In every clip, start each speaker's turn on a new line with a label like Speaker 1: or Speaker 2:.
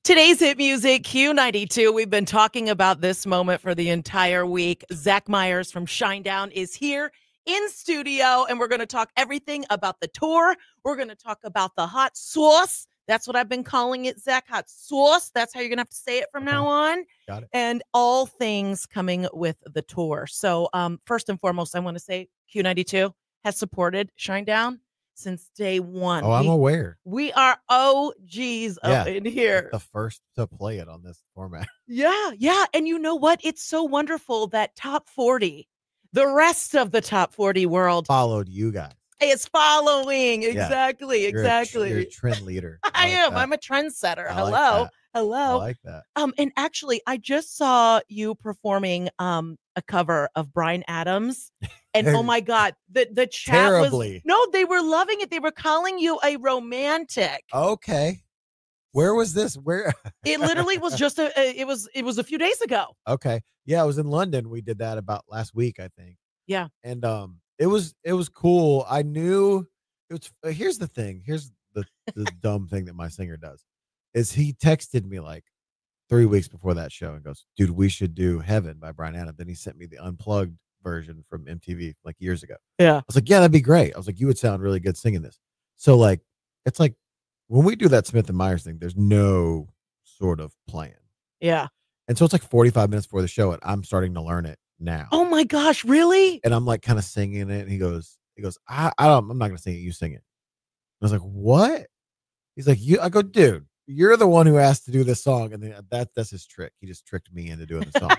Speaker 1: Today's hit music, Q92. We've been talking about this moment for the entire week. Zach Myers from Shinedown is here in studio, and we're going to talk everything about the tour. We're going to talk about the hot sauce. That's what I've been calling it, Zach, hot sauce. That's how you're going to have to say it from now on.
Speaker 2: Got it.
Speaker 1: And all things coming with the tour. So first and foremost, I want to say Q92 has supported Shinedown since day one.
Speaker 2: Oh, I'm aware.
Speaker 1: We are OGs up in here.
Speaker 2: The first to play it on this format.
Speaker 1: Yeah. And you know what? It's so wonderful that Top 40, the rest of the Top 40 world
Speaker 2: Followed you guys.
Speaker 1: is following.
Speaker 2: Yeah.
Speaker 1: Exactly.
Speaker 2: You're a trend leader.
Speaker 1: I am.
Speaker 2: That.
Speaker 1: I'm a trendsetter.
Speaker 2: I
Speaker 1: Hello.
Speaker 2: like that.
Speaker 1: Hello.
Speaker 2: I like that.
Speaker 1: And actually, I just saw you performing a cover of Bryan Adams. And oh my God, the chat
Speaker 2: Terribly.
Speaker 1: they were loving it. They were calling you a romantic.
Speaker 2: Okay. Where was this? Where?
Speaker 1: It literally was just it was a few days ago.
Speaker 2: Okay. Yeah, I was in London. We did that about last week, I think.
Speaker 1: Yeah.
Speaker 2: And it was cool. I knew it was. Here's the thing. Here's the dumb thing that my singer does is he texted me like 3 weeks before that show and goes, "Dude, we should do Heaven by Bryan Adams." Then he sent me the unplugged version from MTV like years ago.
Speaker 1: Yeah.
Speaker 2: I was like, "Yeah, that'd be great." I was like, "You would sound really good singing this." So like, it's like when we do that Smith and Myers thing, there's no sort of plan.
Speaker 1: Yeah.
Speaker 2: And so it's like 45 minutes before the show, and I'm starting to learn it now.
Speaker 1: Oh my gosh, really?
Speaker 2: And I'm like kind of singing it, and he goes, I'm not gonna sing it. You sing it. I was like, what? He's like, I go, dude, you're the one who asked to do this song, and then that's his trick. He just tricked me into doing the song.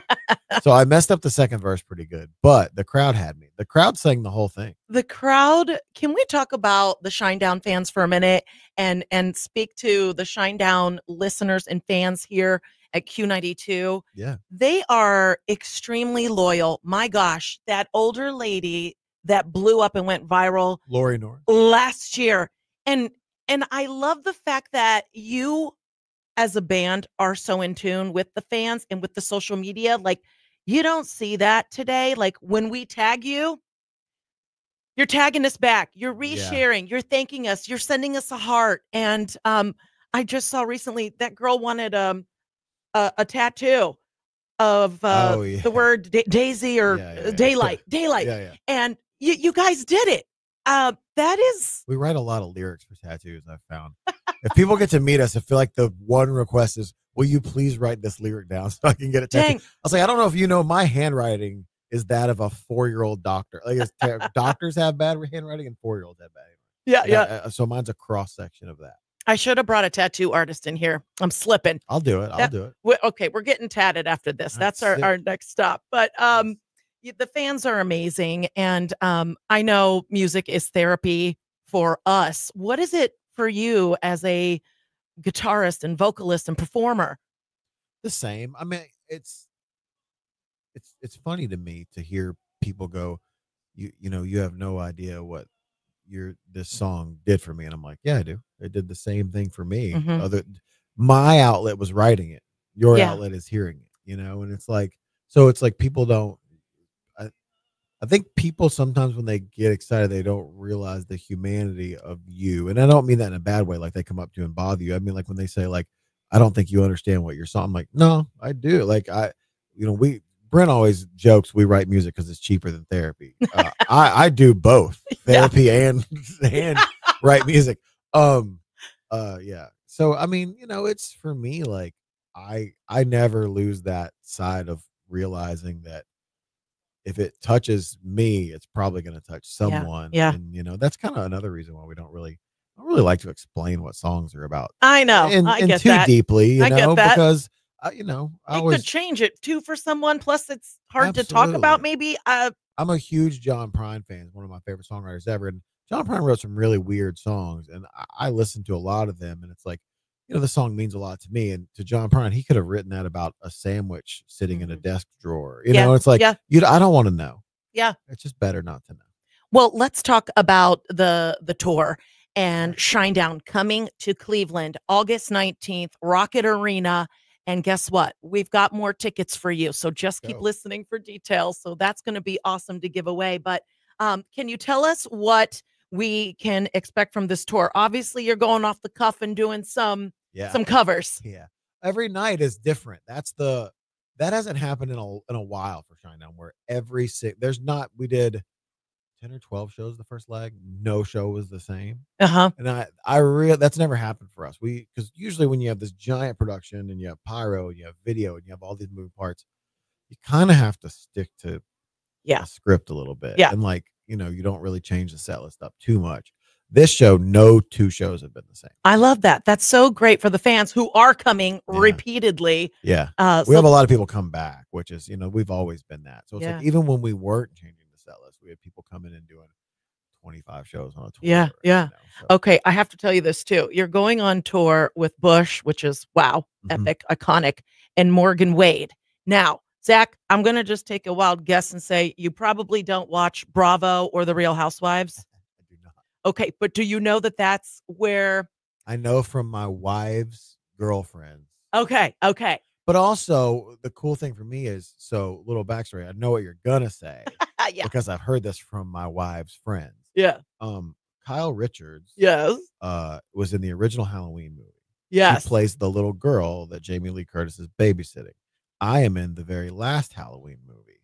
Speaker 2: So I messed up the second verse pretty good, but the crowd had me. The crowd sang the whole thing.
Speaker 1: The crowd. Can we talk about the Shinedown fans for a minute and speak to the Shinedown listeners and fans here at Q92?
Speaker 2: Yeah,
Speaker 1: they are extremely loyal. My gosh, that older lady that blew up and went viral,
Speaker 2: Lori Norris,
Speaker 1: last year, and I love the fact that you as a band are so in tune with the fans and with the social media. Like, you don't see that today. Like, when we tag you, you're tagging us back, you're resharing, you're thanking us, you're sending us a heart. And I just saw recently that girl wanted a tattoo of the word Daisy or daylight.
Speaker 2: Yeah.
Speaker 1: And you guys did it.
Speaker 2: We write a lot of lyrics for tattoos, I've found. If people get to meet us, I feel like the one request is, will you please write this lyric down so I can get it tattooed? I was like, I don't know if you know, my handwriting is that of a 4-year-old doctor. Like, doctors have bad handwriting and 4-year-olds have bad handwriting.
Speaker 1: Yeah.
Speaker 2: So mine's a cross section of that.
Speaker 1: I should have brought a tattoo artist in here. I'm slipping.
Speaker 2: I'll do it.
Speaker 1: Okay, we're getting tatted after this. That's our next stop. But the fans are amazing. And I know music is therapy for us. What is it for you as a guitarist and vocalist and performer?
Speaker 2: The same. I mean, it's funny to me to hear people go, you know, you have no idea what this song did for me. And I'm like, yeah, I do. It did the same thing for me.
Speaker 1: Mm-hmm.
Speaker 2: My outlet was writing it. Your outlet is hearing it, you know? And it's like people don't, I think people sometimes when they get excited, they don't realize the humanity of you. And I don't mean that in a bad way. Like they come up to you and bother you. I mean, like when they say like, I don't think you understand what your song. I'm like, no, I do. Like Brent always jokes we write music because it's cheaper than therapy. I do both therapy and write music. Yeah. So I mean, you know, it's for me like I never lose that side of realizing that if it touches me, it's probably going to touch someone.
Speaker 1: Yeah.
Speaker 2: And you know, that's kind of another reason why we don't really like to explain what songs are about.
Speaker 1: I know.
Speaker 2: And
Speaker 1: get
Speaker 2: too
Speaker 1: that.
Speaker 2: deeply, you know,
Speaker 1: get that.
Speaker 2: because you know,
Speaker 1: it could change it too for someone. Plus, it's hard to talk about. Maybe
Speaker 2: I'm a huge John Prine fan. One of my favorite songwriters ever. And John Prine wrote some really weird songs, and I listen to a lot of them. And it's like, you know, the song means a lot to me. And to John Prine, he could have written that about a sandwich sitting in a desk drawer. You know, it's like, I don't want to know.
Speaker 1: Yeah,
Speaker 2: it's just better not to know.
Speaker 1: Well, let's talk about the tour and Shinedown coming to Cleveland, August 19th, Rocket Arena. And guess what? We've got more tickets for you. So just keep listening for details. So that's going to be awesome to give away. But can you tell us what we can expect from this tour? Obviously, you're going off the cuff and doing some covers.
Speaker 2: Yeah. every night is different. That hasn't happened in a while for Shinedown, where we did 10 or 12 shows the first leg. No show was the same.
Speaker 1: Uh-huh.
Speaker 2: And that's never happened for us. Because usually when you have this giant production and you have pyro and you have video and you have all these moving parts, you kind of have to stick to a script a little bit.
Speaker 1: Yeah.
Speaker 2: And you don't really change the set list up too much. This show, no two shows have been the same.
Speaker 1: I love that. That's so great for the fans who are coming repeatedly.
Speaker 2: Yeah. We have a lot of people come back, which is, we've always been that. So it's like, even when we weren't changing the set list, we had people coming in doing 25 shows on a tour.
Speaker 1: Yeah. Yeah. Okay. I have to tell you this too. You're going on tour with Bush, which is epic, iconic, and Morgan Wade. Now, Zach, I'm going to just take a wild guess and say you probably don't watch Bravo or The Real Housewives.
Speaker 2: I do not.
Speaker 1: Okay. But do you know that that's where?
Speaker 2: I know from my wife's girlfriends.
Speaker 1: Okay. Okay.
Speaker 2: But also, the cool thing for me is, so little backstory, I know what you're going to say. Because I've heard this from my wife's friends.
Speaker 1: Yeah.
Speaker 2: Kyle Richards.
Speaker 1: Yes.
Speaker 2: Was in the original Halloween movie.
Speaker 1: Yes.
Speaker 2: He plays the little girl that Jamie Lee Curtis is babysitting. I am in the very last Halloween movie.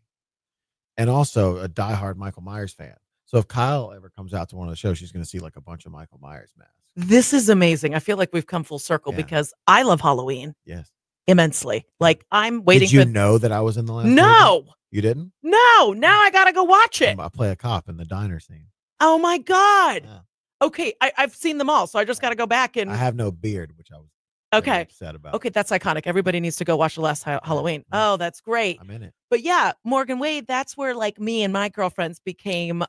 Speaker 2: And also a diehard Michael Myers fan. So if Kyle ever comes out to one of the shows, she's going to see like a bunch of Michael Myers masks.
Speaker 1: This is amazing. I feel like we've come full circle because I love Halloween.
Speaker 2: Yes.
Speaker 1: Immensely. Like, I'm waiting.
Speaker 2: Did you know that I was in the last
Speaker 1: No.
Speaker 2: movie? You didn't?
Speaker 1: No. Now I got to go watch it.
Speaker 2: I play a cop in the diner scene.
Speaker 1: Oh my God.
Speaker 2: Yeah.
Speaker 1: Okay. I've seen them all. So I just got to go back and.
Speaker 2: I have no beard, which I was upset about.
Speaker 1: Okay. That's iconic. Everybody needs to go watch the last Halloween.
Speaker 2: Yeah.
Speaker 1: Oh, that's great.
Speaker 2: I'm in it.
Speaker 1: But yeah, Morgan Wade, that's where like me and my girlfriends became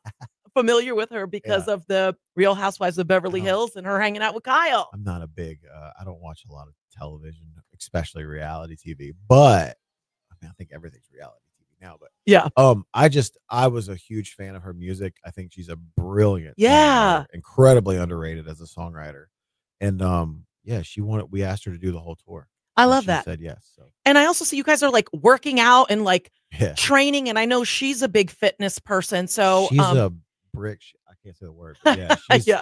Speaker 1: familiar with her because of the Real Housewives of Beverly Hills and her hanging out with Kyle.
Speaker 2: I'm not a big, I don't watch a lot of television, especially reality TV, but I think everything's reality TV now, but
Speaker 1: yeah.
Speaker 2: I was a huge fan of her music. I think she's a brilliant, incredibly underrated as a songwriter. And we asked her to do the whole tour.
Speaker 1: I love that.
Speaker 2: She said yes. So.
Speaker 1: And I also see you guys are like working out and like training. And I know she's a big fitness person. So
Speaker 2: she's a brick. I can't say the word. But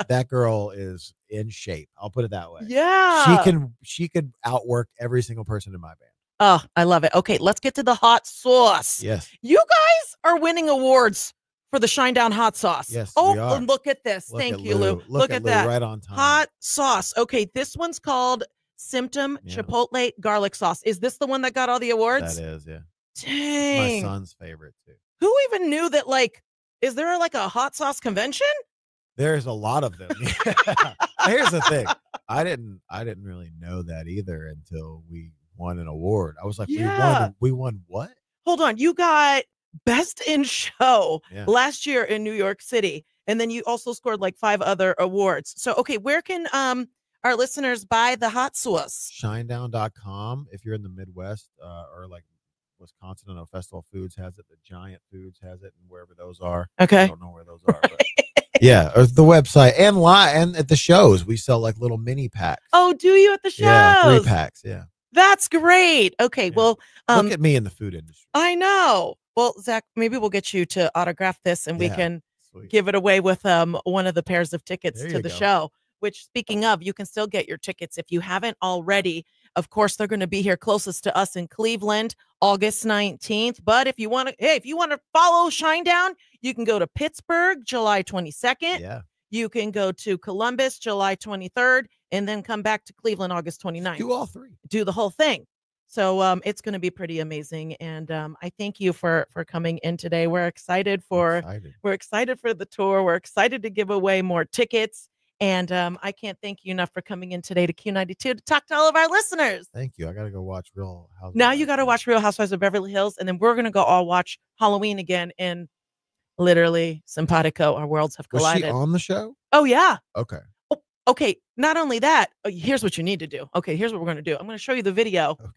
Speaker 2: that girl is in shape. I'll put it that way.
Speaker 1: Yeah.
Speaker 2: She could outwork every single person in my band.
Speaker 1: Oh, I love it. Okay, let's get to the hot sauce.
Speaker 2: Yes.
Speaker 1: You guys are winning awards for the Shinedown hot sauce.
Speaker 2: Yes.
Speaker 1: Oh,
Speaker 2: we are.
Speaker 1: And look at this. Thank you, Lou. Look at that.
Speaker 2: Right on time.
Speaker 1: Hot sauce. Okay, this one's called Symptom Chipotle Garlic Sauce. Is this the one that got all the awards?
Speaker 2: That is, yeah.
Speaker 1: Dang.
Speaker 2: It's my son's favorite too.
Speaker 1: Who even knew that? Like, is there like a hot sauce convention?
Speaker 2: There's a lot of them. Here's the thing. I didn't really know that either until we won an award. I was like, we won what?
Speaker 1: Hold on. You got Best in Show last year in New York City. And then you also scored like 5 other awards. So, okay, where can our listeners buy the hot sauce?
Speaker 2: Shinedown.com. If you're in the Midwest or like Wisconsin, I know Festival Foods has it. The Giant Foods has it, and wherever those are.
Speaker 1: Okay.
Speaker 2: I don't know where those are. But yeah, or the website and at the shows we sell like little mini packs.
Speaker 1: Oh, do you at the shows?
Speaker 2: Yeah, 3 packs. Yeah.
Speaker 1: That's great. Okay, well,
Speaker 2: look at me in the food industry.
Speaker 1: I know. Well, Zach, maybe we'll get you to autograph this, and we can give it away with one of the pairs of tickets to the show. Which, speaking of, you can still get your tickets if you haven't already. Of course, they're going to be here closest to us in Cleveland, August 19th. But if you want to, follow Shinedown, you can go to Pittsburgh, July 22nd.
Speaker 2: Yeah.
Speaker 1: You can go to Columbus, July 23rd, and then come back to Cleveland, August 29th.
Speaker 2: Do all 3.
Speaker 1: Do the whole thing. So it's going to be pretty amazing. And I thank you for coming in today. We're excited for the tour. We're excited to give away more tickets. And I can't thank you enough for coming in today to Q92 to talk to all of our listeners.
Speaker 2: Thank you. I got to go watch Real Housewives.
Speaker 1: Now you got to watch Real Housewives of Beverly Hills. And then we're going to go all watch Halloween again in literally simpatico. Our worlds have collided.
Speaker 2: Was she on the show?
Speaker 1: Oh, yeah.
Speaker 2: Okay.
Speaker 1: Oh, okay. Not only that, here's what you need to do. Okay, here's what we're going to do. I'm going to show you the video.
Speaker 2: Okay.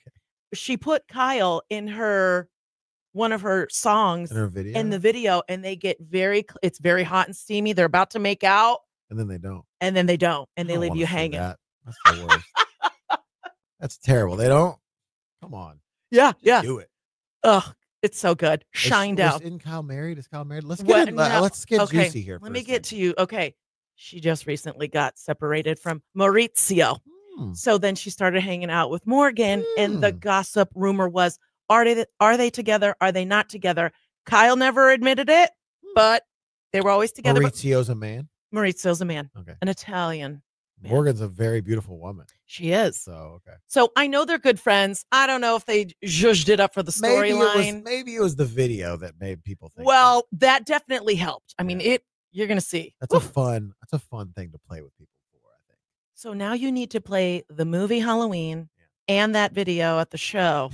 Speaker 1: She put Kyle in one of her songs in the video, and they get it's very hot and steamy. They're about to make out.
Speaker 2: And then they don't.
Speaker 1: And they leave you hanging.
Speaker 2: That's the worst. That's terrible. They don't. Come on.
Speaker 1: Yeah.
Speaker 2: Do it.
Speaker 1: Ugh, it's so good. Shinedown.
Speaker 2: Isn't Kyle married? Is Kyle married? Let's get juicy here.
Speaker 1: Let me get to you. Okay. She just recently got separated from Maurizio. So then she started hanging out with Morgan, and the
Speaker 2: Hmm.
Speaker 1: gossip rumor was, are they together? Are they not together? Kyle never admitted it, but they were always together.
Speaker 2: Maurizio's a man?
Speaker 1: Maurizio's a man,
Speaker 2: Okay.
Speaker 1: an Italian man.
Speaker 2: Morgan's a very beautiful woman.
Speaker 1: She is.
Speaker 2: So, okay.
Speaker 1: So I know they're good friends. I don't know if they zhuzhed it up for the storyline.
Speaker 2: Maybe it was the video that made people think.
Speaker 1: Well, that definitely helped. I mean, you're going to see.
Speaker 2: That's a fun thing to play with people for, I think.
Speaker 1: So now you need to play the movie Halloween and that video at the show.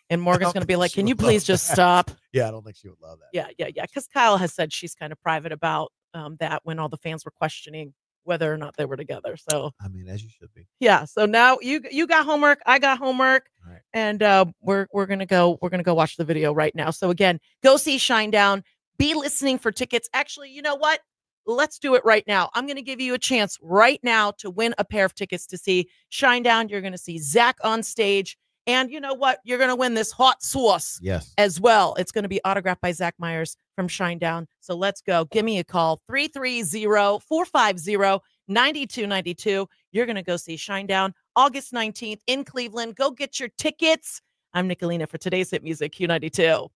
Speaker 1: And Morgan's going to be like, can you please just stop?
Speaker 2: Yeah, I don't think she would love that.
Speaker 1: Yeah. Because Kyle has said she's kind of private about that when all the fans were questioning whether or not they were together. So,
Speaker 2: I mean, as you should be.
Speaker 1: Yeah. So now you got homework. I got homework.
Speaker 2: Right.
Speaker 1: And we're gonna go watch the video right now. So again, go see Shinedown. Be listening for tickets. Actually, you know what? Let's do it right now. I'm going to give you a chance right now to win a pair of tickets to see Shinedown. You're going to see Zach on stage. And you know what? You're going to win this hot sauce as well. It's going to be autographed by Zach Myers from Shinedown. So let's go. Give me a call, 330-450-9292. You're going to go see Shinedown August 19th in Cleveland. Go get your tickets. I'm Nicolina for today's Hit Music Q92.